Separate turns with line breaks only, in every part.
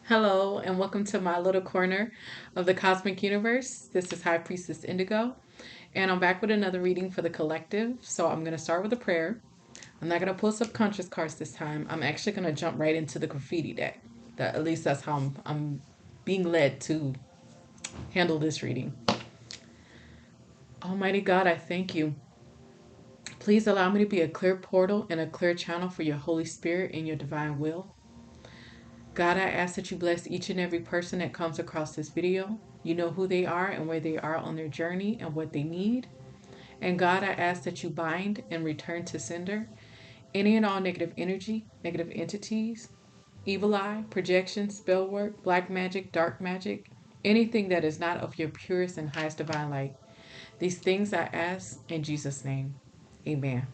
Hello, and welcome to my little corner of the cosmic universe. This is High Priestess Indigo, and I'm back with another reading for the collective. So I'm going to start with a prayer. I'm not going to pull subconscious cards this time. I'm actually going to jump right into the graffiti deck. At least that's how I'm being led to handle this reading. Almighty God, I thank you. Please allow me to be a clear portal and a clear channel for your Holy Spirit and your divine will. God, I ask that you bless each and every person that comes across this video. You know who they are and where they are on their journey and what they need. And God, I ask that you bind and return to sender any and all negative energy, negative entities, evil eye, projection, spell work, black magic, dark magic, anything that is not of your purest and highest divine light. These things I ask in Jesus' name. Amen.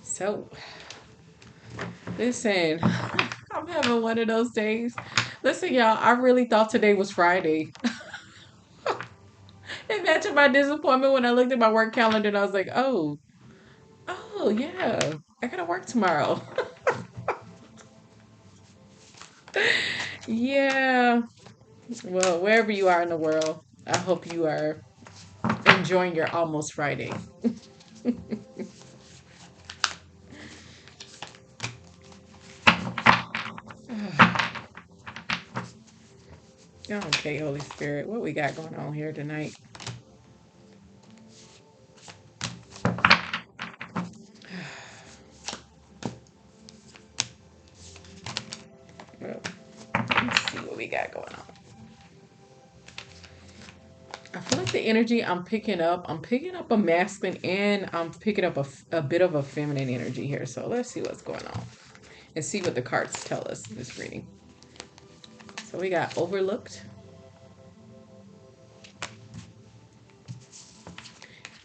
So, listen, I'm having one of those days. Listen, y'all, I really thought today was Friday. Imagine my disappointment when I looked at my work calendar and I was like, oh yeah, I gotta work tomorrow. Yeah. Well, wherever you are in the world, I hope you are enjoying your almost Friday. Okay, Holy Spirit, what we got going on here tonight? Well, let's see what we got going on. I feel like the energy I'm picking up a masculine and I'm picking up a bit of a feminine energy here. So let's see what's going on and see what the cards tell us in this reading. So we got overlooked,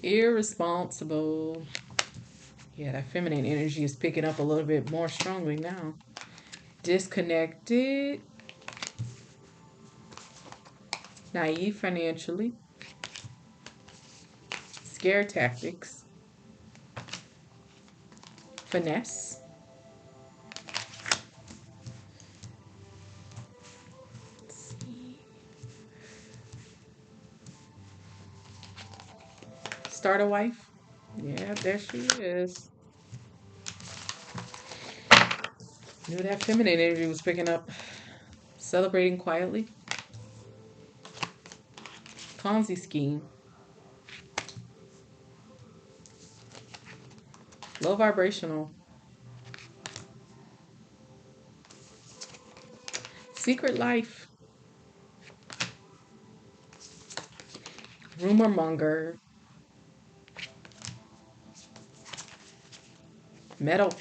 irresponsible. Yeah, that feminine energy is picking up a little bit more strongly now. Disconnected, naive financially, scare tactics, finesse, start a wife. Yeah, there she is. Knew that feminine energy was picking up. Celebrating quietly, Ponzi scheme, low vibrational, secret life, rumor monger, metal,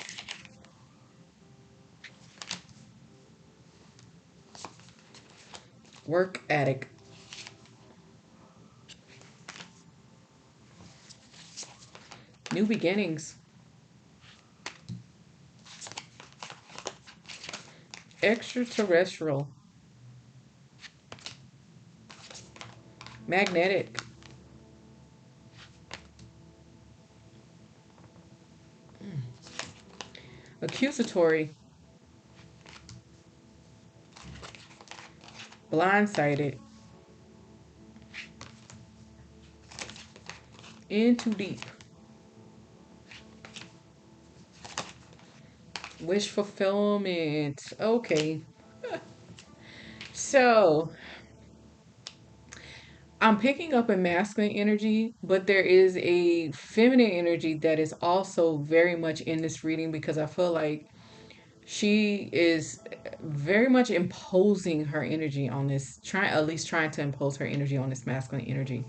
work addict, new beginnings, extraterrestrial, magnetic, accusatory, blindsided, in too deep, wish fulfillment. Okay, so I'm picking up a masculine energy, but there is a feminine energy that is also very much in this reading because I feel like she is very much imposing her energy on this, trying at least trying to impose her energy on this masculine energy.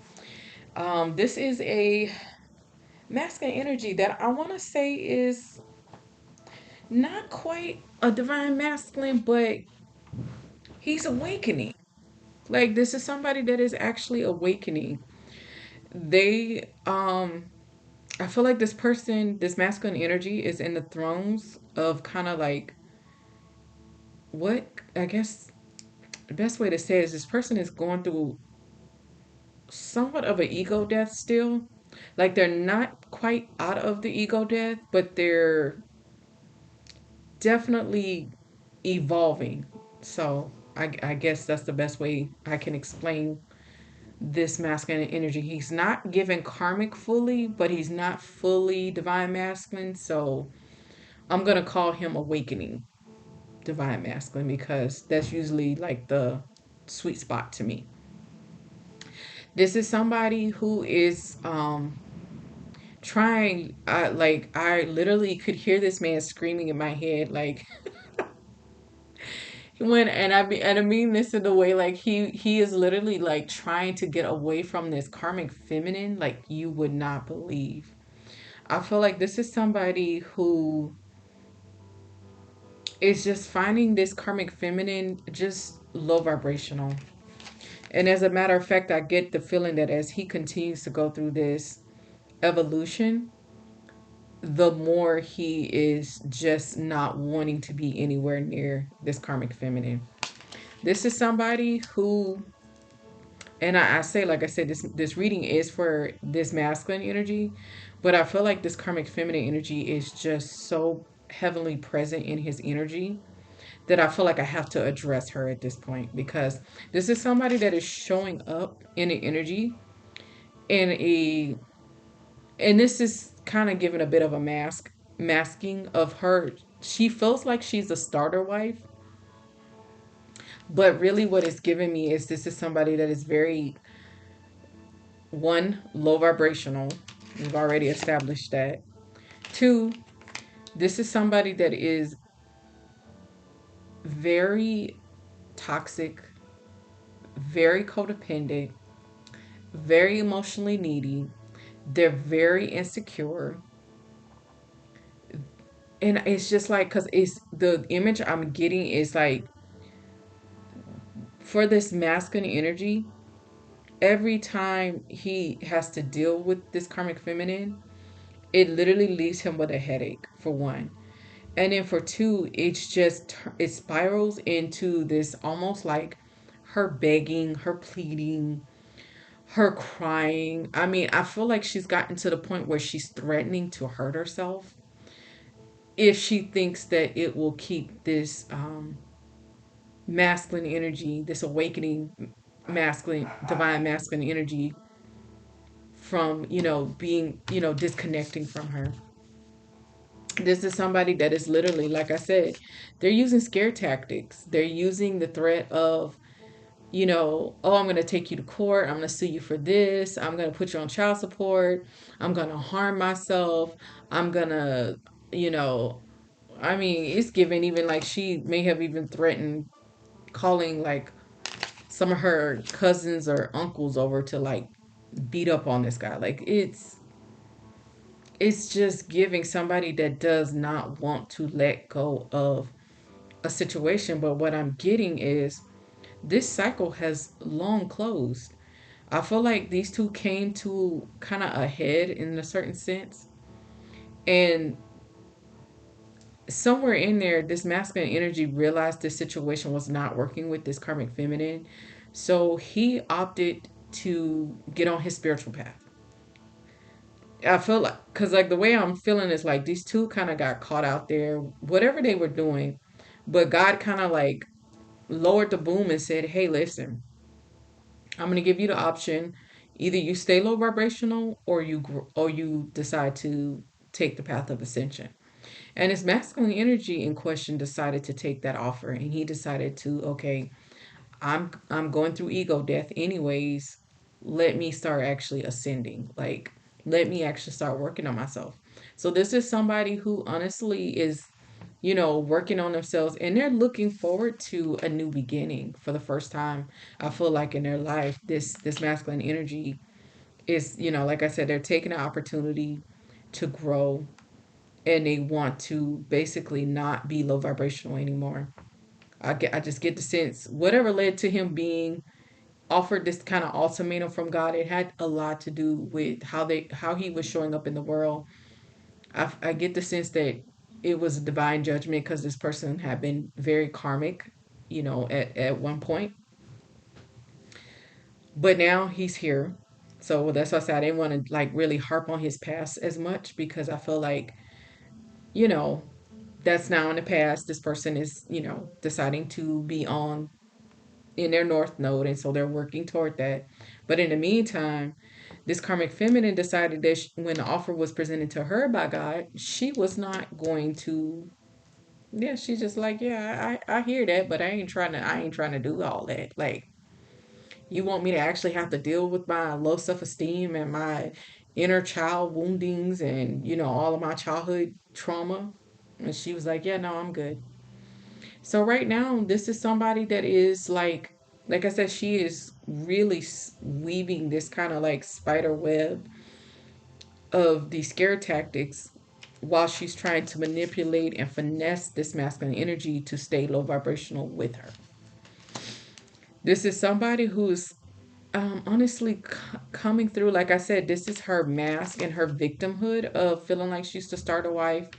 This is a masculine energy that I want to say is not quite a divine masculine, but he's awakening. Like this is somebody that is actually awakening. They I feel like this person, this masculine energy is in the thrones of kind of like what I guess the best way to say it is this person is going through somewhat of an ego death still. Like they're not quite out of the ego death, but they're definitely evolving. So I guess that's the best way I can explain this masculine energy. He's not given karmic fully, but he's not fully divine masculine. So I'm gonna call him awakening divine masculine because that's usually like the sweet spot to me. This is somebody who is trying like I literally could hear this man screaming in my head like when and I mean this in the way like he is literally like trying to get away from this karmic feminine like you would not believe. I feel like this is somebody who is just finding this karmic feminine just low vibrational. And as a matter of fact, I get the feeling that as he continues to go through this evolution, the more he is just not wanting to be anywhere near this karmic feminine. This is somebody who, and I say, like I said, this reading is for this masculine energy, but I feel like this karmic feminine energy is just so heavily present in his energy that I feel like I have to address her at this point because this is somebody that is showing up in an energy in a, and this is kind of giving a bit of a masking of her. She feels like she's a starter wife, but really what it's giving me is this is somebody that is very, one, low vibrational. We've already established that. Two, this is somebody that is very toxic, very codependent, very emotionally needy. They're very insecure. And it's just like, because it's the image I'm getting is like, for this masculine energy, every time he has to deal with this karmic feminine, it literally leaves him with a headache, for one. And then for two, it's just, it spirals into this almost like her begging, her pleading, her crying. I mean, I feel like she's gotten to the point where she's threatening to hurt herself if she thinks that it will keep this masculine energy, this awakening masculine, divine masculine energy from, being, disconnecting from her. This is somebody that is literally, like I said, they're using scare tactics. They're using the threat of, oh, I'm going to take you to court. I'm going to sue you for this. I'm going to put you on child support. I'm going to harm myself. I'm going to, you know, I mean, it's given even like she may have even threatened calling like some of her cousins or uncles over to like beat up on this guy. Like it's just giving somebody that does not want to let go of a situation. But what I'm getting is this cycle has long closed. I feel like these two came to kind of a head in a certain sense. And somewhere in there, this masculine energy realized this situation was not working with this karmic feminine. So he opted to get on his spiritual path. I feel like, because like the way I'm feeling is like these two kind of got caught out there, whatever they were doing. But God kind of like lowered the boom and said, hey, listen, I'm going to give you the option. Either you stay low vibrational or you decide to take the path of ascension. And his masculine energy in question decided to take that offer, and he decided to, okay, I'm going through ego death anyways. Let me start actually ascending. Like let me actually start working on myself. So this is somebody who honestly is, working on themselves, and they're looking forward to a new beginning for the first time. I feel like in their life, this masculine energy is, like I said, they're taking an opportunity to grow, and they want to basically not be low vibrational anymore. I just get the sense whatever led to him being offered this kind of ultimatum from God, it had a lot to do with how he was showing up in the world. I get the sense that it was a divine judgment because this person had been very karmic, at one point. But now he's here. So that's why I said I didn't want to like really harp on his past as much because I feel like, you know, That's now in the past. This person is, deciding to be on in their north node, and so they're working toward that. But in the meantime, this karmic feminine decided that when the offer was presented to her by God, she was not going to. Yeah, she's just like, yeah, I hear that, but I ain't trying to do all that. Like, you want me to actually have to deal with my low self-esteem and my inner child woundings and, all of my childhood trauma? And she was like, yeah, no, I'm good. So right now, this is somebody that is like I said, she is really weaving this kind of like spider web of these scare tactics while she's trying to manipulate and finesse this masculine energy to stay low vibrational with her. This is somebody who's honestly coming through. Like I said, this is her mask and her victimhood of feeling like she's the starter wife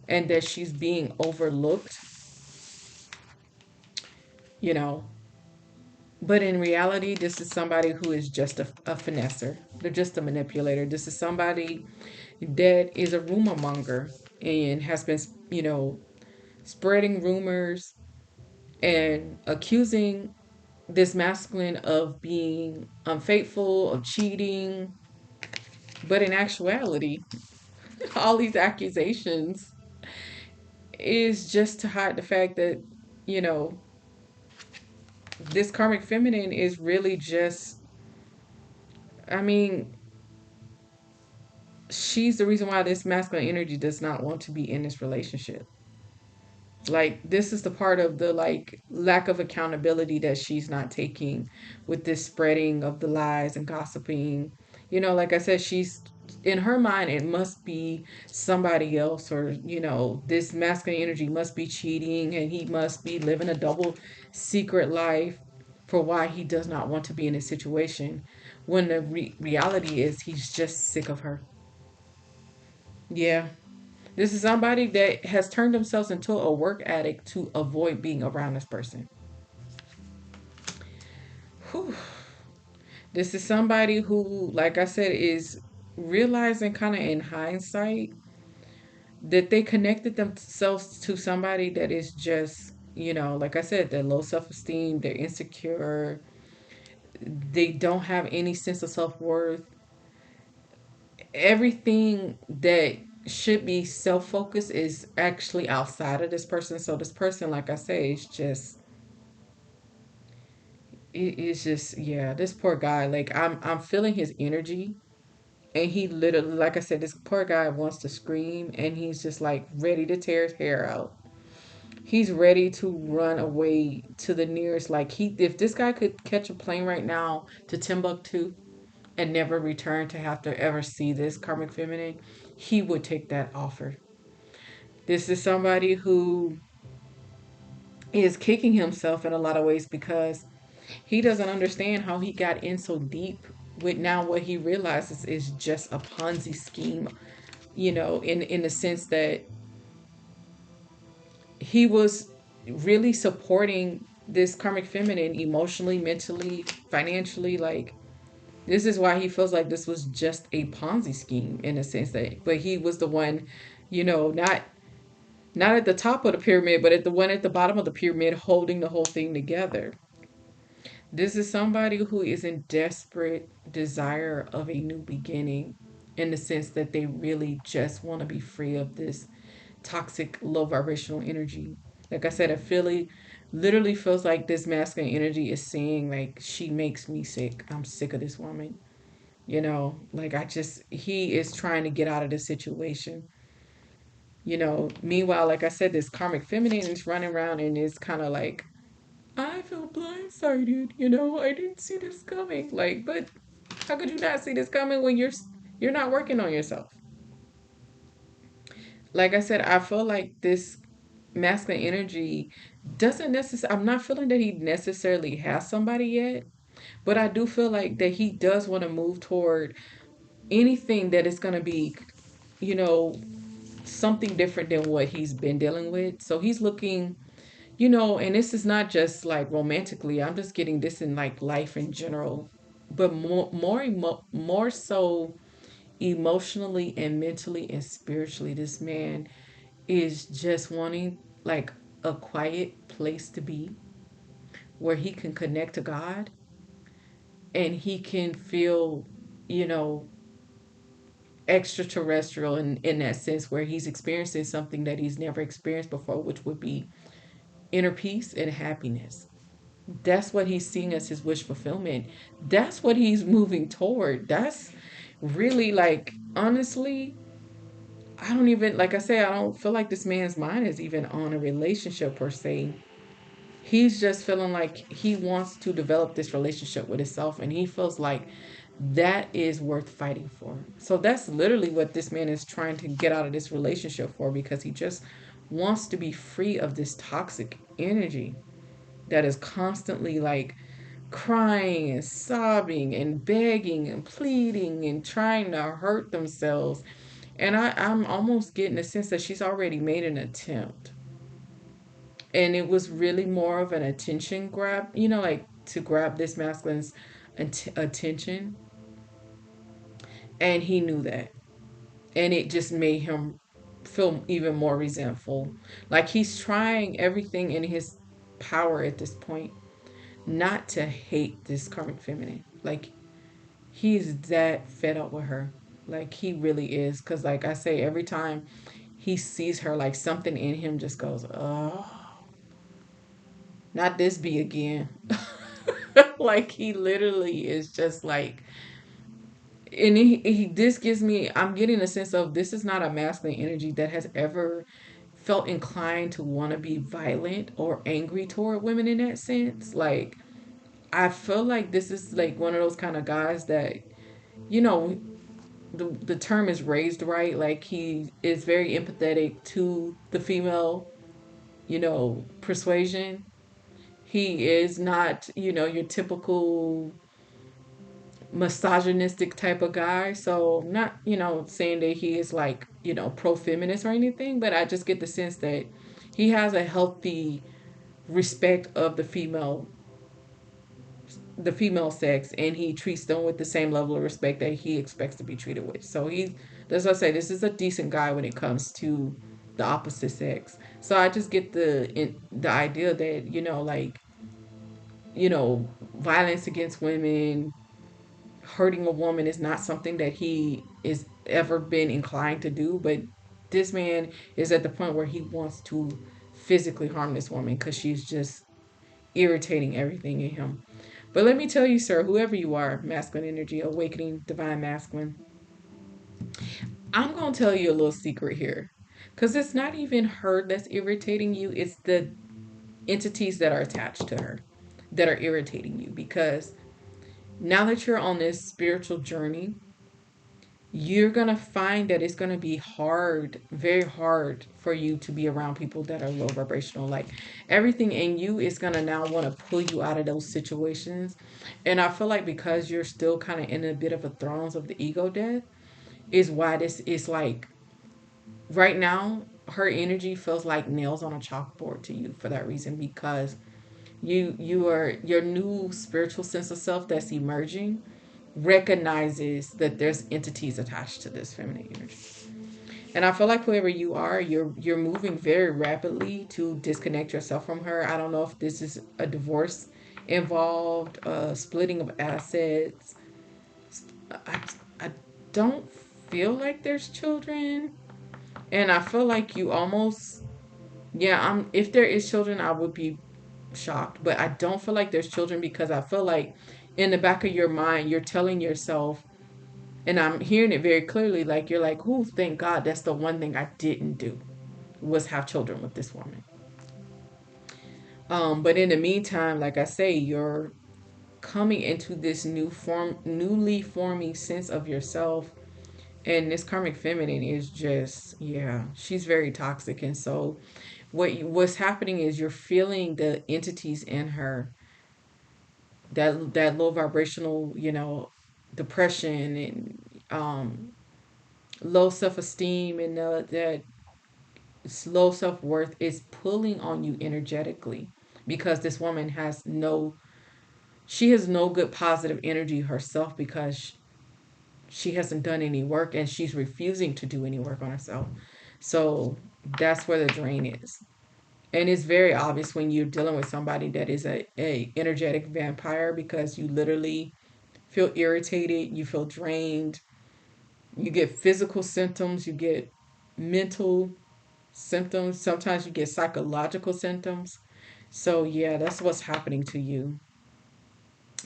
and that she's being overlooked, you know. But in reality, this is somebody who is just a finesser. They're just a manipulator. This is somebody that is a rumor monger and has been, spreading rumors and accusing this masculine of being unfaithful, of cheating. But in actuality, all these accusations is just to hide the fact that, you know, this karmic feminine is really just, I mean, she's the reason why this masculine energy does not want to be in this relationship. Like, this is the part of the like lack of accountability that she's not taking with this spreading of the lies and gossiping. Like I said, she's in her mind it must be somebody else, or this masculine energy must be cheating and he must be living a double secret life for why he does not want to be in a situation, when the reality is he's just sick of her. Yeah. This is somebody that has turned themselves into a work addict to avoid being around this person. Whew. This is somebody who, like I said, is realizing kind of in hindsight that they connected themselves to somebody that is just, like I said, they're low self esteem, they're insecure, they don't have any sense of self worth. Everything that should be self focused is actually outside of this person. So, this person, like I say, is just it's just, yeah, this poor guy, like I'm feeling his energy, and he literally, like I said, this poor guy wants to scream, and he's just like ready to tear his hair out. He's ready to run away to the nearest, like, he if this guy could catch a plane right now to Timbuktu and never return to have to ever see this karmic feminine, he would take that offer. This is somebody who is kicking himself in a lot of ways because he doesn't understand how he got in so deep with now what he realizes is just a Ponzi scheme, in the sense that he was really supporting this karmic feminine emotionally, mentally, financially. Like, this is why he feels like this was just a Ponzi scheme in a sense that, but he was the one, not at the top of the pyramid, but at the one at the bottom of the pyramid holding the whole thing together. This is somebody who is in desperate desire of a new beginning, in the sense that they really just want to be free of this toxic low vibrational energy. Like I said, I feel literally feels like this masculine energy is saying, like, she makes me sick. I'm sick of this woman. Like, he is trying to get out of this situation. Meanwhile, like I said, this karmic feminine is running around and is kind of like, I feel blindsided. I didn't see this coming. Like, but how could you not see this coming when you're not working on yourself? Like I said, I feel like this masculine energy doesn't necessarily. I'm not feeling that he necessarily has somebody yet, but I do feel like that he does want to move toward anything that is going to be, you know, something different than what he's been dealing with. So he's looking, and this is not just like romantically. I'm just getting this in like life in general, but more so emotionally and mentally and spiritually. This man is just wanting like a quiet place to be where he can connect to God and he can feel, you know, extraterrestrial in that sense where he's experiencing something that he's never experienced before, which would be inner peace and happiness. That's what he's seeing as his wish fulfillment. That's what he's moving toward. That's really like, honestly, I don't even, like I say, I don't feel like this man's mind is even on a relationship per se. He's just feeling like he wants to develop this relationship with himself and he feels like that is worth fighting for. So that's literally what this man is trying to get out of this relationship for, because he just wants to be free of this toxic energy that is constantly like crying and sobbing and begging and pleading and trying to hurt themselves. And I'm almost getting a sense that she's already made an attempt. And it was really more of an attention grab, like to grab this masculine's attention. And he knew that. And it just made him feel even more resentful. Like he's trying everything in his power at this point not to hate this karmic feminine. Like he's that fed up with her. Like he really is. Cause like I say, every time he sees her, like something in him just goes, oh, not this be again. Like he literally is just like, and this gives me, I'm getting a sense of this is not a masculine energy that has ever felt inclined to want to be violent or angry toward women in that sense. Like I feel like this is like one of those kind of guys that, you know, the term is raised right. Like he is very empathetic to the female, persuasion. He is not, your typical misogynistic type of guy. So not, saying that he is like, pro feminist or anything, but I just get the sense that he has a healthy respect of the female sex, and he treats them with the same level of respect that he expects to be treated with. So that's what I say, this is a decent guy when it comes to the opposite sex. So I just get the idea that, like, violence against women, hurting a woman is not something that he is ever been inclined to do, but this man is at the point where he wants to physically harm this woman because she's just irritating everything in him. But let me tell you, sir, whoever you are, masculine energy, awakening, divine masculine, I'm going to tell you a little secret here. Because it's not even her that's irritating you, it's the entities that are attached to her that are irritating you. Because now that you're on this spiritual journey, you're going to find that it's going to be hard, very hard for you to be around people that are low vibrational. Like everything in you is going to now want to pull you out of those situations. And I feel like because you're still kind of in a bit of a thrones of the ego death, is why this is like right now, her energy feels like nails on a chalkboard to you for that reason, because you are your new spiritual sense of self that's emerging recognizes that there's entities attached to this feminine energy. And I feel like whoever you are, you're moving very rapidly to disconnect yourself from her. I don't know if this is a divorce involved, splitting of assets. I, I don't feel like there's children. And I feel like you almost, yeah, if there is children, I would be shocked. But I don't feel like there's children because I feel like in the back of your mind, you're telling yourself, and I'm hearing it very clearly, like you're like, "Ooh, thank God, that's the one thing I didn't do was have children with this woman." But in the meantime, like I say, you're coming into this newly forming sense of yourself, and this karmic feminine is just, yeah, she's very toxic, and so what's happening is you're feeling the entities in her, that low vibrational, depression and low self esteem, and that low self worth is pulling on you energetically, because this woman has no good positive energy herself, because she hasn't done any work and she's refusing to do any work on herself. So That's where the drain is. And it's very obvious when you're dealing with somebody that is a energetic vampire, because you literally feel irritated, you feel drained, you get physical symptoms, you get mental symptoms, sometimes you get psychological symptoms. So yeah, that's what's happening to you.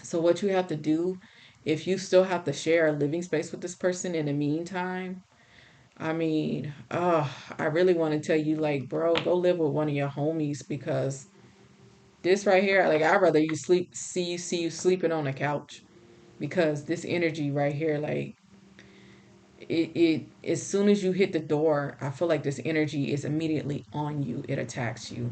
So what you have to do, if you still have to share a living space with this person in the meantime, I mean, I really want to tell you, like, bro, go live with one of your homies, because this right here, like, I'd rather you see you sleeping on a couch, because this energy right here, like, it as soon as you hit the door, I feel like this energy is immediately on you. It attacks you,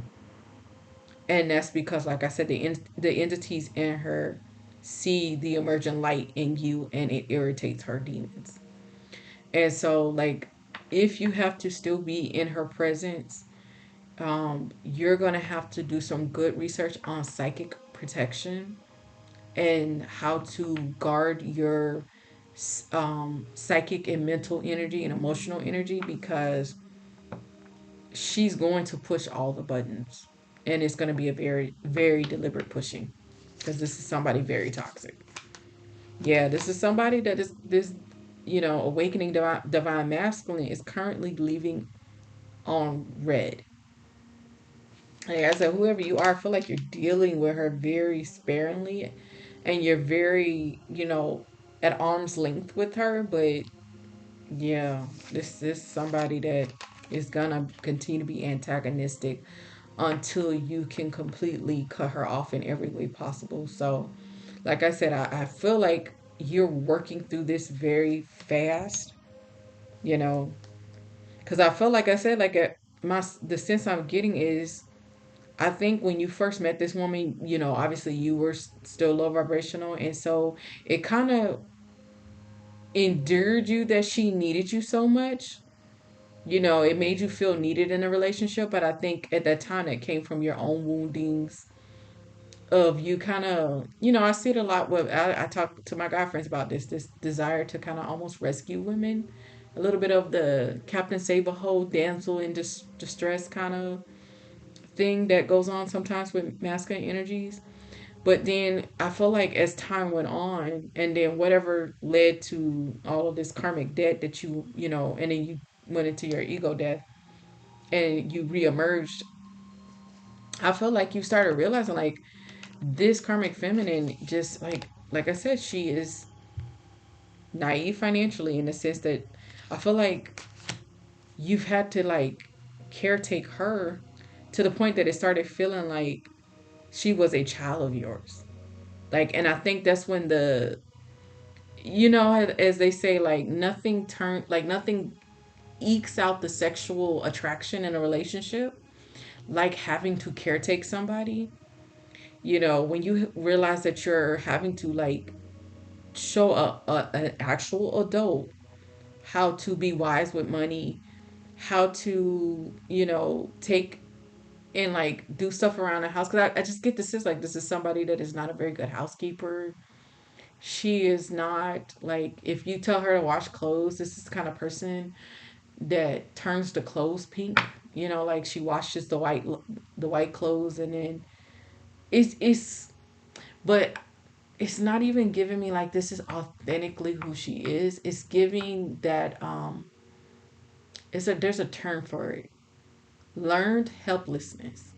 and that's because, like I said, the entities in her see the emergent light in you, and it irritates her demons. And so, like, if you have to still be in her presence, you're gonna have to do some good research on psychic protection and how to guard your psychic and mental energy and emotional energy, because she's going to push all the buttons, and it's going to be a very, very deliberate pushing, because this is somebody very toxic. Yeah, this is somebody that is this, awakening divine masculine is currently leaving on red. Like I said, whoever you are, I feel like you're dealing with her very sparingly, and you're very, at arm's length with her. But yeah, this is somebody that is gonna continue to be antagonistic until you can completely cut her off in every way possible. So, like I said, I feel like you're working through this very fast, you know, because I feel like I said, like, the sense I'm getting is, I think when you first met this woman, obviously you were still low vibrational. And so it kind of endeared you that she needed you so much. It made you feel needed in a relationship. But I think at that time it came from your own woundings of you kind of, I see it a lot with, I talk to my guy friends about this desire to kind of almost rescue women. A little bit of the Captain Save a Hole, damsel in distress kind of thing that goes on sometimes with masculine energies. But then I feel like as time went on, and then whatever led to all of this karmic debt that and then you went into your ego death and you reemerged, I feel like you started realizing, like, this karmic feminine, just like I said, she is naive financially, in the sense that I feel like you've had to, like, caretake her to the point that it started feeling like she was a child of yours. Like, and I think that's when as they say, like, nothing ekes out the sexual attraction in a relationship, like having to caretake somebody. When you realize that you're having to, like, show an actual adult how to be wise with money, how to, take and, like, do stuff around the house. Because I just get this sense, like, this is somebody that is not a very good housekeeper. She is not, like, if you tell her to wash clothes, this is the kind of person that turns the clothes pink. Like, she washes the white clothes, and then it's but it's not even giving me, like, this is authentically who she is. It's giving that, there's a term for it: learned helplessness.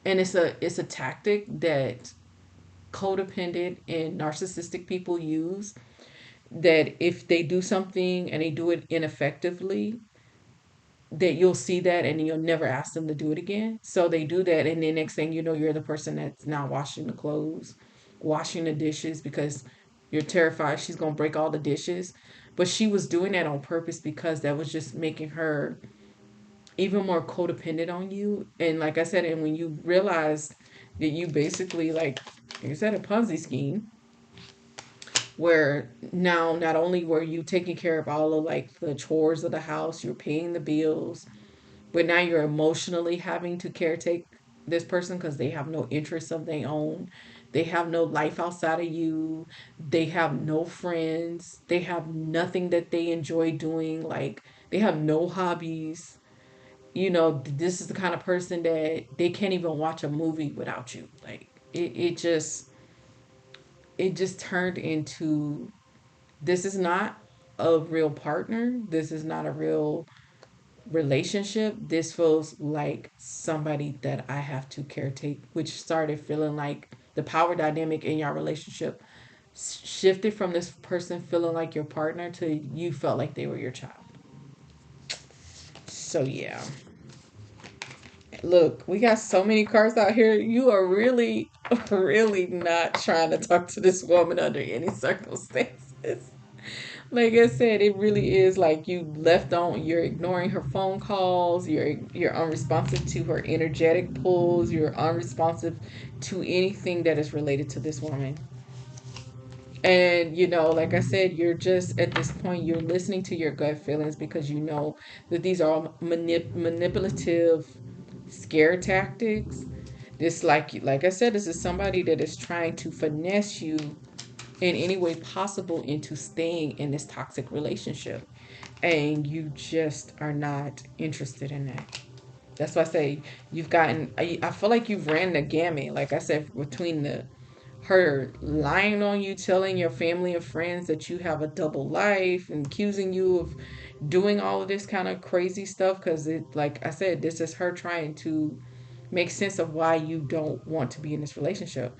And it's a tactic that codependent and narcissistic people use, that if they do something and they do it ineffectively, that you'll see that and you'll never ask them to do it again. So they do that, and then next thing you know, you're the person that's now washing the clothes, washing the dishes, because you're terrified she's gonna break all the dishes. But she was doing that on purpose, because that was just making her even more codependent on you. And like I said, and when you realized that you basically, like you said, a Ponzi scheme, where now not only were you taking care of all of, like, the chores of the house, you're paying the bills, but now you're emotionally having to caretake this person, because they have no interests of their own. They have no life outside of you. They have no friends. They have nothing that they enjoy doing. Like, they have no hobbies. this is the kind of person that they can't even watch a movie without you. Like it just turned into, this is not a real partner. This is not a real relationship. This feels like somebody that I have to caretake, which started feeling like the power dynamic in your relationship shifted from this person feeling like your partner to you felt like they were your child. So yeah. Look, we got so many cards out here. You are really, really not trying to talk to this woman under any circumstances. Like I said, it really is like you left on. You're ignoring her phone calls. You're unresponsive to her energetic pulls. You're unresponsive to anything that is related to this woman. And like I said, you're just at this point, you're listening to your gut feelings because you know that these are all manipulative scare tactics. This, like I said, this is somebody that is trying to finesse you in any way possible into staying in this toxic relationship, and you just are not interested in that. That's why I say you've gotten. I feel like you've ran the gamut. Like I said, between the her lying on you, telling your family and friends that you have a double life, and accusing you of doing all of this kind of crazy stuff. Because like I said, this is her trying to make sense of why you don't want to be in this relationship.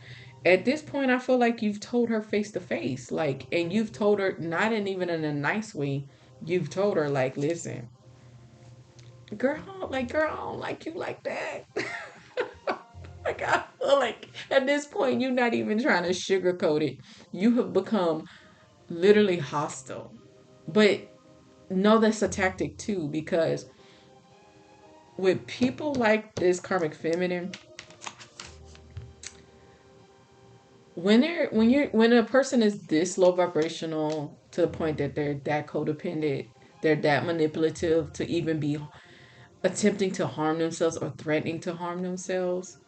At this point, I feel like you've told her face to face, like, and you've told her not in even in a nice way. You've told her like, listen, girl, I don't like you like that. Like I feel like at this point, you're not even trying to sugarcoat it. You have become literally hostile. But no, that's a tactic too, because with people like this karmic feminine, when a person is this low vibrational to the point that they're that codependent, they're that manipulative to even be attempting to harm themselves or threatening to harm themselves.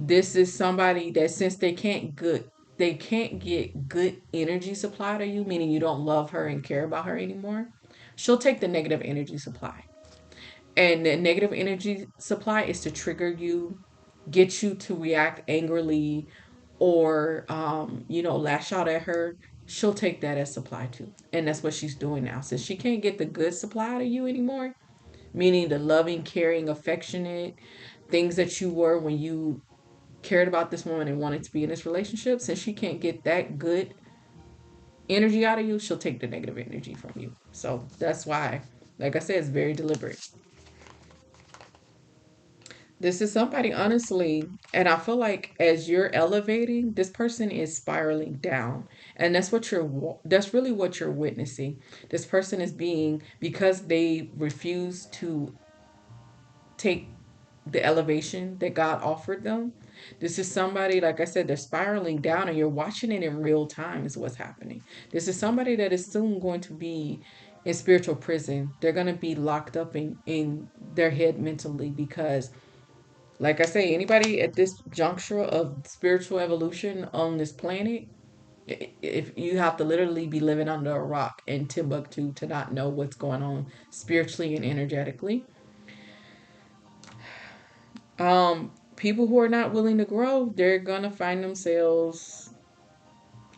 This is somebody that, since they can't get good energy supply to you, meaning you don't love her and care about her anymore, she'll take the negative energy supply. And the negative energy supply is to trigger you, get you to react angrily, or lash out at her. She'll take that as supply too, and that's what she's doing now. Since she can't get the good supply out of you anymore, meaning the loving, caring, affectionate things that you were when you cared about this woman and wanted to be in this relationship, since she can't get that good energy out of you, she'll take the negative energy from you. So that's why, like I said, it's very deliberate. This is somebody, honestly, and I feel like as you're elevating, this person is spiraling down. And that's really what you're witnessing. This person is being, because they refuse to take the elevation that God offered them. This is somebody, like I said, they're spiraling down and you're watching it in real time, is what's happening. This is somebody that is soon going to be in spiritual prison. They're going to be locked up in their head mentally because, like I say, anybody at this juncture of spiritual evolution on this planet, if you have to literally be living under a rock in Timbuktu to not know what's going on spiritually and energetically. People who are not willing to grow, they're gonna find themselves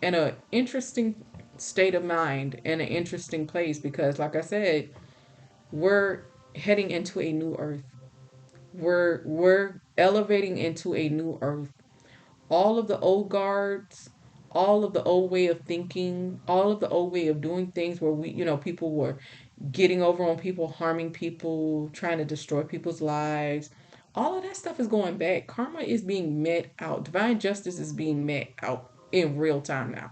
in a interesting state of mind, in an interesting place, because like I said, we're heading into a new earth. We're elevating into a new earth. All of the old guards, all of the old way of thinking, all of the old way of doing things where people were getting over on people, harming people, trying to destroy people's lives. All of that stuff is going back. Karma is being met out. Divine justice is being met out in real time now.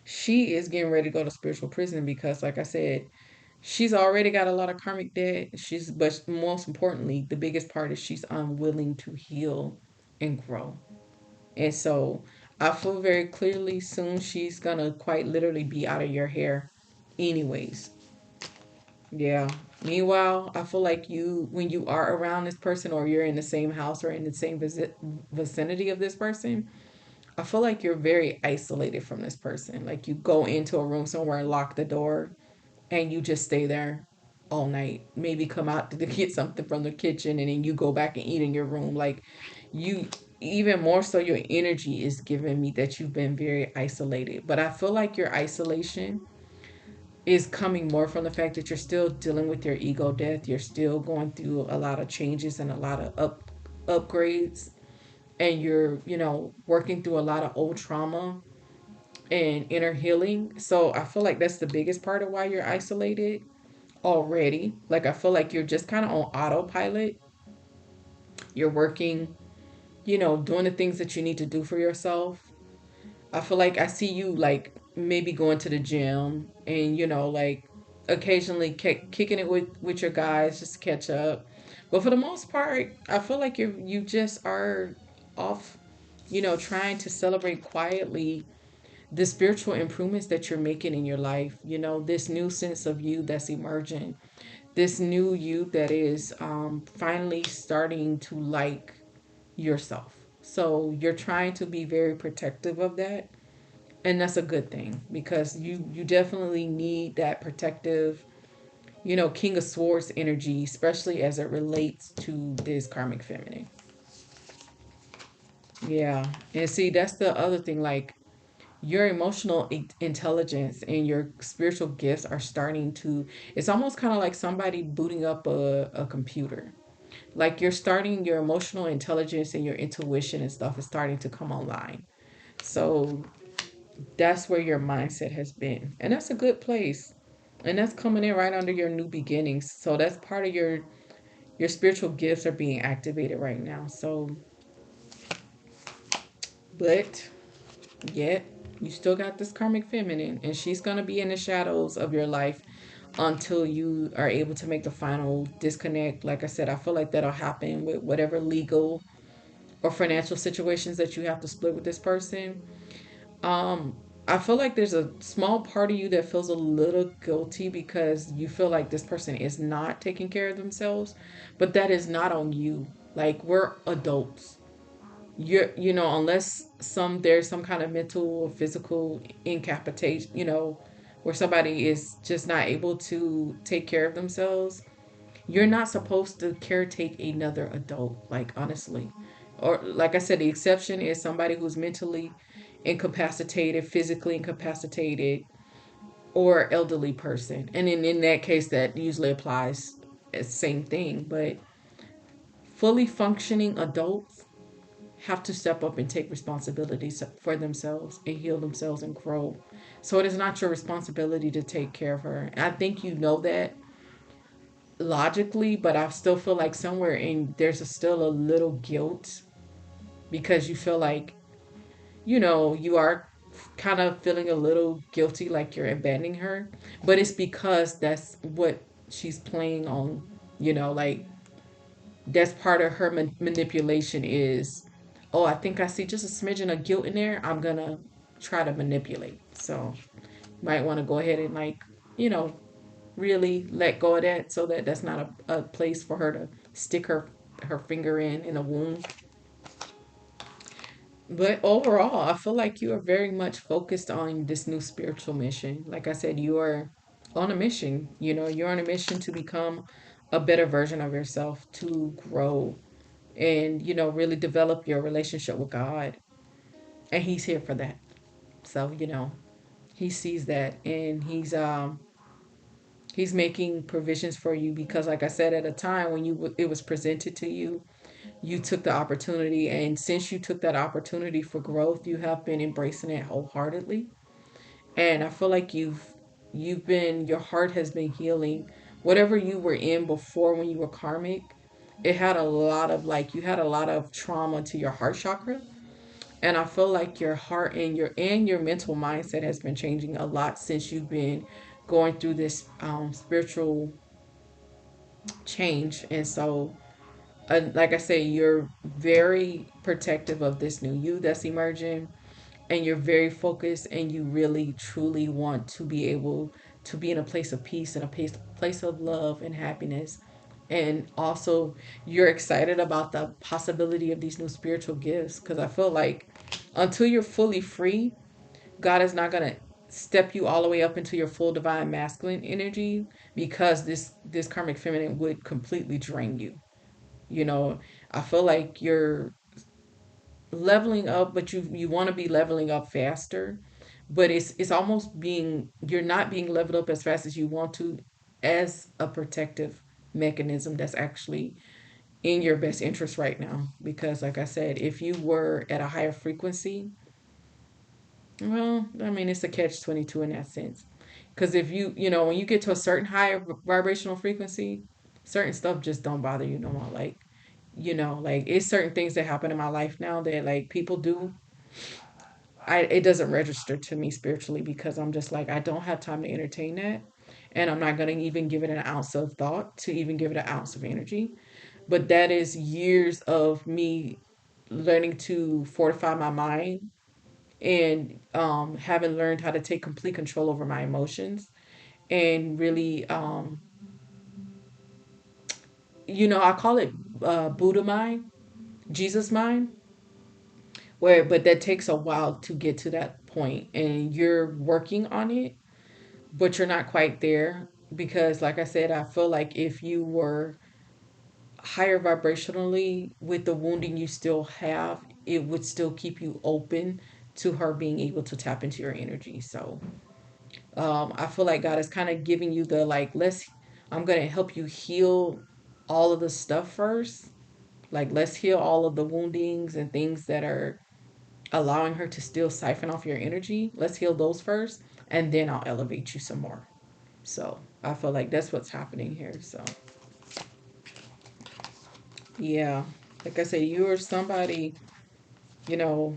She is getting ready to go to spiritual prison because, like I said, she's already got a lot of karmic debt. But most importantly, the biggest part is she's unwilling to heal and grow. And so I feel very clearly soon she's gonna quite literally be out of your hair anyways. Yeah. Meanwhile, I feel like when you are around this person or you're in the same house or in the same vicinity of this person, I feel like you're very isolated from this person. Like you go into a room somewhere and lock the door and you just stay there. all night, maybe come out to get something from the kitchen, and then you go back and eat in your room. Like, you, even more so, your energy is giving me that you've been very isolated. But I feel like your isolation is coming more from the fact that you're still dealing with your ego death. You're still going through a lot of changes and a lot of upgrades, and you're, working through a lot of old trauma and inner healing. So I feel like that's the biggest part of why you're isolated already. Like, I feel like you're just kind of on autopilot. You're working, doing the things that you need to do for yourself. I feel like I see you like maybe going to the gym and, like occasionally kicking it with your guys just to catch up. But for the most part, I feel like you just are off, trying to celebrate quietly the spiritual improvements that you're making in your life. This new sense of you that's emerging, this new you that is finally starting to like yourself. So you're trying to be very protective of that, and that's a good thing because you definitely need that protective, King of Swords energy, especially as it relates to this karmic feminine. Yeah, and see, that's the other thing. Like, your emotional intelligence and your spiritual gifts are starting to, it's almost kind of like somebody booting up a computer. Like, you're starting, your emotional intelligence and your intuition and stuff is starting to come online. So that's where your mindset has been, and that's a good place. And that's coming in right under your new beginnings. So that's part of your spiritual gifts are being activated right now. So, but yet you still got this karmic feminine, and she's going to be in the shadows of your life until you are able to make the final disconnect. Like I said, I feel like that'll happen with whatever legal or financial situations that you have to split with this person. um I feel like there's a small part of you that feels a little guilty because you feel like this person is not taking care of themselves, but that is not on you. Like, we're adults. Unless there's some kind of mental or physical incapacitation, where somebody is just not able to take care of themselves, you're not supposed to caretake another adult, like, honestly. Or, like I said, the exception is somebody who's mentally incapacitated, physically incapacitated, or elderly person. And in that case, that usually applies as same thing. But fully functioning adults have to step up and take responsibilities for themselves and heal themselves and grow. So it is not your responsibility to take care of her. And I think you know that logically, but I still feel like somewhere in there's still a little guilt because you feel like, you are kind of feeling a little guilty, like you're abandoning her, but it's because that's what she's playing on, like, that's part of her manipulation is, oh, I think I see just a smidgen of guilt in there. I'm gonna try to manipulate. So you might want to go ahead and, like, you know, really let go of that so that that's not a place for her to stick her finger in a wound. But overall, I feel like you are very much focused on this new spiritual mission. Like I said, you are on a mission. You're on a mission to become a better version of yourself, to grow and, really develop your relationship with God. And He's here for that. So, He sees that, and He's making provisions for you because, like I said, at a time when it was presented to you, you took the opportunity, and since you took that opportunity for growth, you have been embracing it wholeheartedly. And I feel like your heart has been healing. Whatever you were in before when you were karmic, it had a lot of, like, you had a lot of trauma to your heart chakra. And I feel like your heart and your mental mindset has been changing a lot since you've been going through this spiritual change. And so, like I say, you're very protective of this new you that's emerging, and you're very focused, and you really truly want to be able to be in a place of peace and a place of love and happiness. And also, you're excited about the possibility of these new spiritual gifts because I feel like until you're fully free, God is not going to step you all the way up into your full divine masculine energy, because this karmic feminine would completely drain you. You know, I feel like you're leveling up, but you want to be leveling up faster, but it's almost being, you're not being leveled up as fast as you want to, as a protective mechanism that's actually in your best interest right now. Because like I said, if you were at a higher frequency, well, I mean, it's a catch 22 in that sense. Because if when you get to a certain higher vibrational frequency, certain stuff just don't bother you no more. Like it's certain things that happen in my life now that like people do. It doesn't register to me spiritually, because I'm just like, I don't have time to entertain that. And I'm not going to even give it an ounce of thought to even give it an ounce of energy. But that is years of me learning to fortify my mind, and having learned how to take complete control over my emotions, and really, I call it Buddha mind, Jesus mind, where, but that takes a while to get to that point, and you're working on it, but you're not quite there. Because, like I said, I feel like if you were higher vibrationally with the wounding you still have, it would still keep you open to her being able to tap into your energy. So I feel like God is kind of giving you the like, I'm going to help you heal all of the stuff first. Like, let's heal all of the woundings and things that are allowing her to still siphon off your energy. Let's heal those first, and then I'll elevate you some more. So I feel like that's what's happening here. So yeah, like I said, you are somebody, you know,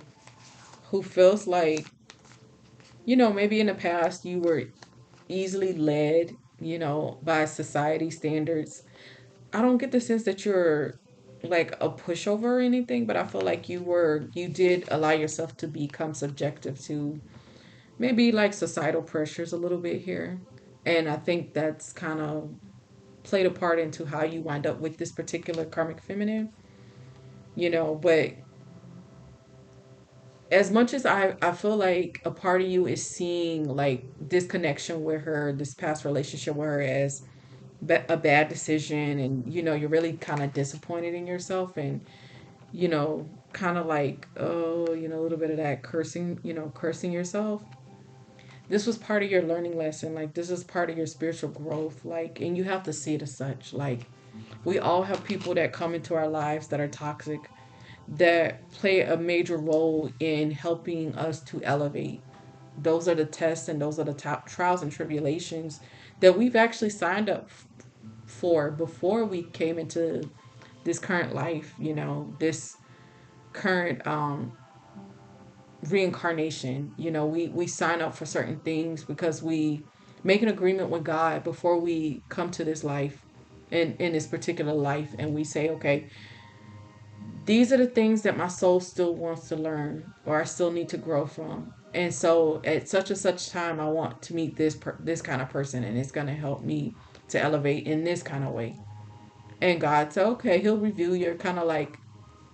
who feels like, maybe in the past you were easily led, by society standards. I don't get the sense that you're like a pushover or anything, but I feel like you did allow yourself to become subjective to maybe like societal pressures a little bit here. And I think that's kind of played a part into how you wind up with this particular karmic feminine, but as much as I feel like a part of you is seeing like this connection with her, this past relationship with her, as a bad decision, and you're really kind of disappointed in yourself, and kind of like, oh, a little bit of that cursing, cursing yourself. This was part of your learning lesson. Like, this is part of your spiritual growth. Like, and you have to see it as such. Like, we all have people that come into our lives that are toxic, that play a major role in helping us to elevate. Those are the tests, and those are the top trials and tribulations that we've actually signed up for before we came into this current life, this current reincarnation. We sign up for certain things because we make an agreement with God before we come to this life, in this particular life, and we say, okay, these are the things that my soul still wants to learn, or I still need to grow from. And so at such and such time, I want to meet this kind of person, and it's going to help me to elevate in this kind of way. And God said, okay, he'll review your kind of like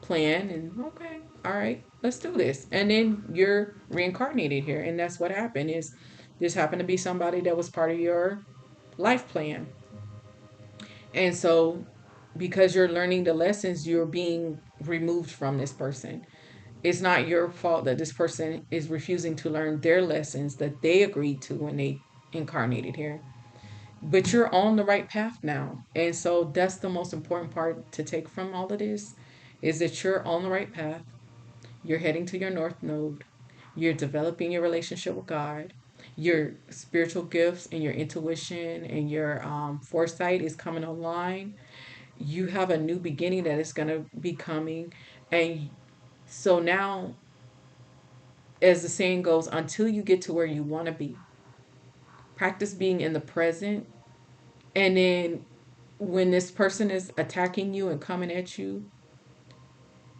plan, and okay, all right, let's do this. And then you're reincarnated here. And that's what happened, is this happened to be somebody that was part of your life plan. And so because you're learning the lessons, you're being removed from this person. It's not your fault that this person is refusing to learn their lessons that they agreed to when they incarnated here. But you're on the right path now. And so that's the most important part to take from all of this, is that you're on the right path. You're heading to your north node. You're developing your relationship with God. Your spiritual gifts and your intuition and your foresight is coming online. You have a new beginning that is going to be coming. And so now, as the saying goes, until you get to where you want to be, practice being in the present. And then when this person is attacking you and coming at you,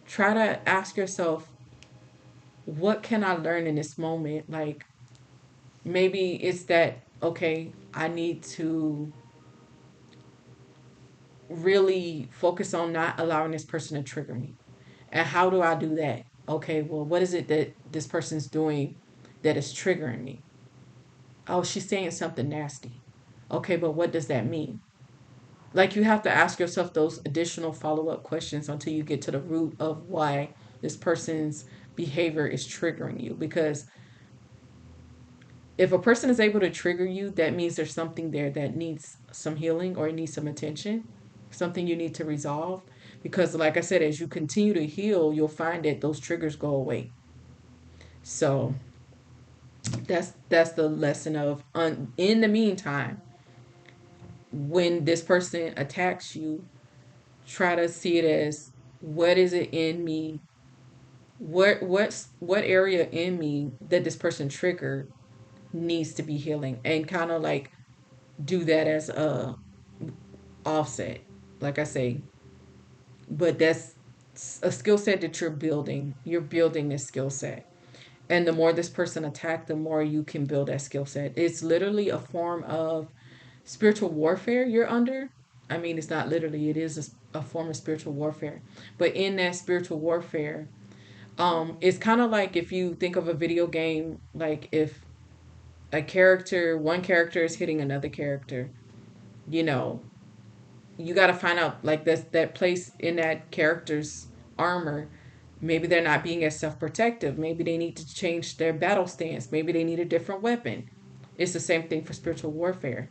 try to ask yourself, what can I learn in this moment? Like, maybe it's that, okay, I need to really focus on not allowing this person to trigger me. And how do I do that? Okay, well, what is it that this person's doing that is triggering me? oh, she's saying something nasty. Okay, but what does that mean? Like, you have to ask yourself those additional follow-up questions until you get to the root of why this person's behavior is triggering you. Because if a person is able to trigger you, that means there's something there that needs some healing or it needs some attention, something you need to resolve. Because, like I said, as you continue to heal, you'll find that those triggers go away. So that's the lesson of in the meantime, when this person attacks you, try to see it as, what is it in me, what area in me that this person triggered needs to be healing, and kind of like do that as a offset, like I say. But that's a skill set that you're building this skill set, and the more this person attacked, the more you can build that skill set. It's literally a form of spiritual warfare you're under. I mean, it's not literally, it is a form of spiritual warfare. But in that spiritual warfare, it's kind of like if you think of a video game, like if one character is hitting another character, you know, you got to find out, like, that place in that character's armor. Maybe they're not being as self-protective. Maybe they need to change their battle stance. Maybe they need a different weapon. It's the same thing for spiritual warfare.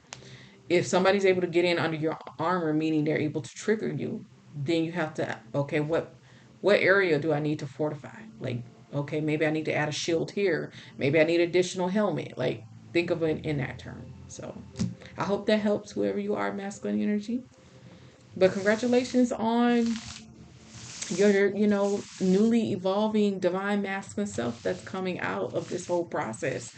If somebody's able to get in under your armor, meaning they're able to trigger you, then you have to, okay, what area do I need to fortify? Like, okay, maybe I need to add a shield here. Maybe I need additional helmet. Like, think of it in that term. So I hope that helps whoever you are, masculine energy. But congratulations on your, newly evolving divine masculine self that's coming out of this whole process.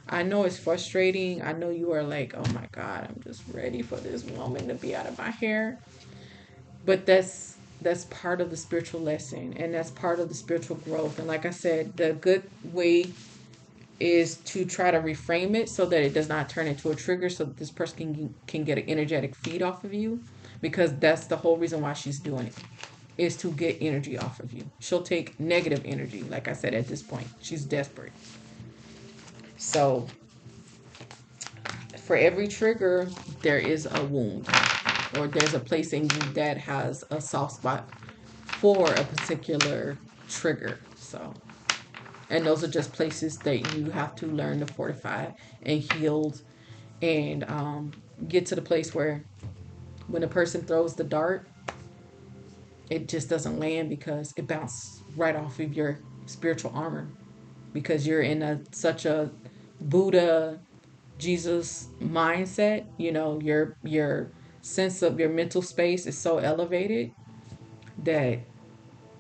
I know it's frustrating. I know you are like, oh my God, I'm just ready for this woman to be out of my hair. But that's part of the spiritual lesson, and that's part of the spiritual growth. And like I said, the good way is to try to reframe it so that it does not turn into a trigger, so that this person can get an energetic feed off of you, because that's the whole reason why she's doing it, is to get energy off of you. She'll take negative energy. Like I said, at this point, she's desperate. So for every trigger, there is a wound, or there's a place in you that has a soft spot for a particular trigger. So, and those are just places that you have to learn to fortify and heal, and get to the place where when a person throws the dart, it just doesn't land because it bounced right off of your spiritual armor, because you're in such a Buddha, Jesus mindset. Your sense of your mental space is so elevated that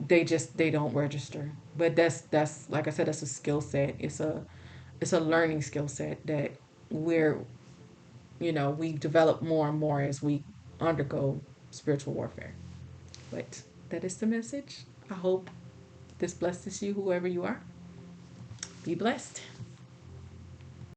they don't register. But that's like I said, that's a skill set. It's a learning skill set that we're we develop more and more as we undergo spiritual warfare. But that is the message. I hope this blesses you, whoever you are. Be blessed.